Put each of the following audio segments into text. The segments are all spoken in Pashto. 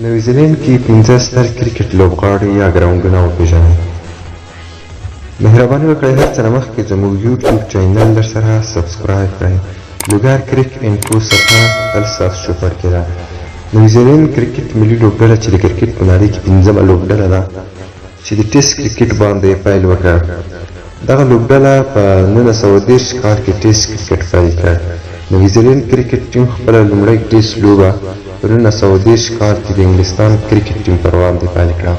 نیوزیلینډ کې 15 ستر کرکټ لوبغاړي یا ګراونډونه وپېژنئ. مهرباني وکړئ هر څه نه مخکې زموږ یوټیوب چینل درسره سبسکرایب کړئ. لوګار کرک انفو صفحه تل ستاسو شوپر کې ده. نیوزیلینډ کرکټ ملي لوبډله چې د کرکټ په نړۍ کې 15مه لوبډله ده چې د ټیسټ کرکټ باندې پیل وکړ. دغه لوبډله په 1930 کال کې ټیسټ کرکټ پیل کړ. نیوزیلینډ کرکټ ټیم خپله لومړۍ ټیسټ لوبه په 1930 کال کې د انګلستان کرکټ ټیم پر وړاندې پیل کړه.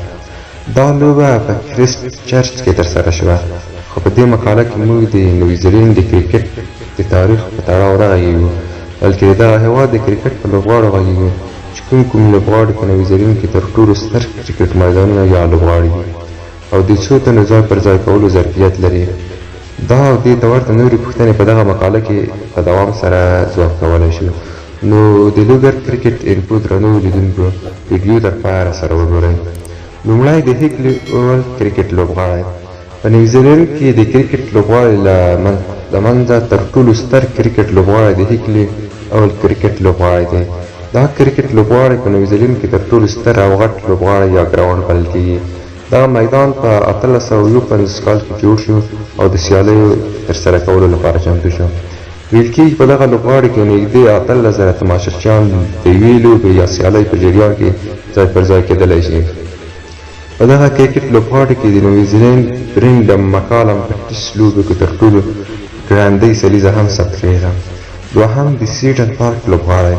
دا لوبه په کرایسټ چرچ کې ترسره شوه، خو په دې مقاله کې موږ د نیوزیلینډ د کرکټ د تاریخ په تړاو نه غږیږو، بلکې د دغه هېواد د کرکټ په لوبغاړو غږیږو چې کوم لوبغاړي په نیوزیلینډ کې تر ټولو ستر کرکټ میدانونه یا لوبغاړي دي او د څو تنو ځای پر ځای کولو ظرفیت لري. دا او دې ته ورته نورې پوښتنې په دغه مقاله کې په دوام سره ځواب کولی شو. نو د لوګر کرکټ انفو درنو لیدونکو ویډیو در پایه راسره وګورئ. لومړی د هیکلي اول کرکټ لوبغاړی. په نیوزیلینډ کې د کرکټ لوبغاړي له منځه تر ټولو ستر کرکټ لوبغاړی د هیکلي اول کرکټ لوبغاړی دی. دا کرکټ لوبغاړی په نیوزیلینډ کې تر ټولو ستر او غټ لوبغاړی یا ګراونډ بلل کېږي. دغه میدان په 1851 کال کې جوړ شو او د سیالیو ترسره کولو لپاره چمتو شو. ویل کېږي په دغه لوبغاړي کې نږدې 18,000 تماشچیان د یوې لوبې یا سیالۍ په جریان کې ځای پر ځای کېدلی شي. په دغه کرکټ لوبغاړي کې د نیوزیلینډ برینډم مکالم په ټیسټ لوبو کې تر ټولو ګرانډۍ سلیزه هم ثبت کړې ده. دوهم د سیډن پارک لوبغاړی.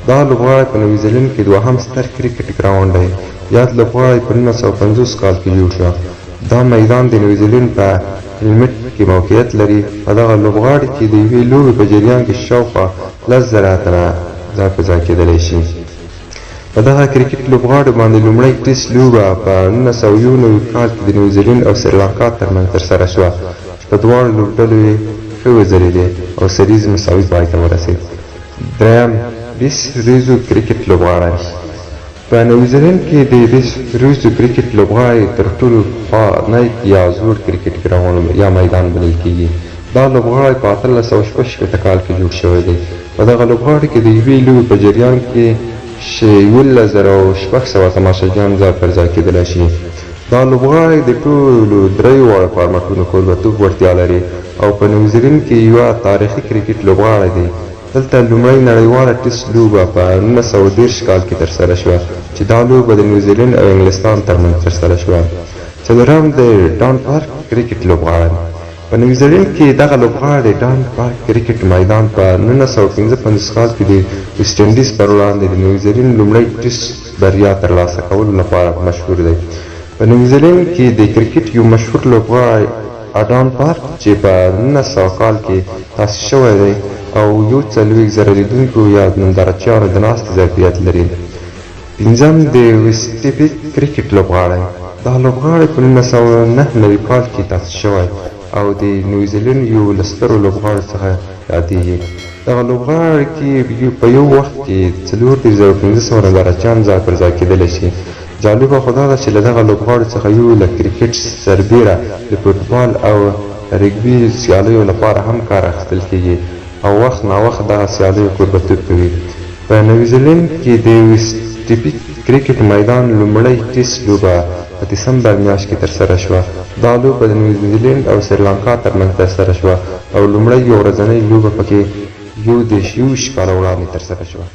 دا لوبغاړی په نیوزیلینډ کې دوهم ستر کرکټ ګراونډ دی. یاد لوبغاړی په 1950 کال کې جوړ شو. دا میدان د نیوزیلینډ په هیلمټ کې موقعیت لري. په دغه لوبغاړي کې د یوې لوبې په جریان کې شاوخوا 10,000 تنه ځای په ځای کېدلی شي. په دغه کرکټ لوبغاړي باندې لومړۍ ټیسټ لوبه په 1991 کال کې د نیوزیلینډ او سریلانکا ترمنځ ترسره شوه چې په دواړو لوبډلو یې ښه وځلېدې او سریز مساوي پای ته ورسېد. دریم ریس ریزو کرکټ لوبغاړی. په نیوزیلینډ کې د ریس ریزو کرکټ لوبغاړی تر ټولو پخوانی یا زوړ کرکټ ګراونډ یا میدان بلل کېږي. دا لوبغاړی په 1866 کال کې جوړ شوی دی. په دغه لوبغاړي کې د یوې لوبې په جریان کې 11,600 تماشچیان ځای پر ځای کېدلی شي. دا لوبغاړی د ټولو دریو واړه فارمټونو کوربهتوب وړتیا لري او په نیوزیلینډ کې یوه تاریخي کرکټ لوبغاړی دی. دلته لومړۍ نړیواله ټیسټ لوبه په 1930 کال کې ترسره شوه چې دا لوبه د نیوزیلینډ او انګلستان ترمنځ ترسره شوه. څلورم د ډان پارک کرکټ لوبغاړی. په نیوزیلینډ کې دغه لوبغاړی د ډان پارک کرکټ میدان په 1955 کال کې د ویسټ انډیز پر وړاندې د نیوزیلینډ لومړۍ ټیسټ بریا ترلاسه کولو لپاره مشهور دی. په نیوزیلینډ کې د کرکټ یو مشهور لوبغاړی اډان پارک چې په 1900 کال کې تاسیس شوی دی او 40,000 لیدونکو یا نندارچیانو د ناستې ظرفیت لري. پنځم د ویسټپیک کرکټ لوبغاړی. دا لوبغاړی په 1909 کال کې تاسیس شوی او د نیوزیلینډ یو له سترو لوبغاړو څخه یادېږي. دغه لوبغاړي کې په یو وخت کې 4,500 نندارچیان ځای پر ځای کېدلی شي. جالبه خو دا ده چې له دغه لوبغاړو څخه یو له کرکټ سربیره د فوټبال او رګبي سیالیو لپاره هم کار اخیستل کېږي او وخت ناوخت دغه سیالیو کوربهتوب کوي. په نیوزیلینډ کې د ویسټپیک کرکټ میدان لومړۍ ټیسټ لوبه په دسمبر میاشت کې ترسره شوه. دا لوبه د نیوزیلینډ او سریلانکا ترمنځ ترسره شوه او لومړۍ یو ورځنۍ لوبه پکې 21 کاله وړاندې ترسره شوه.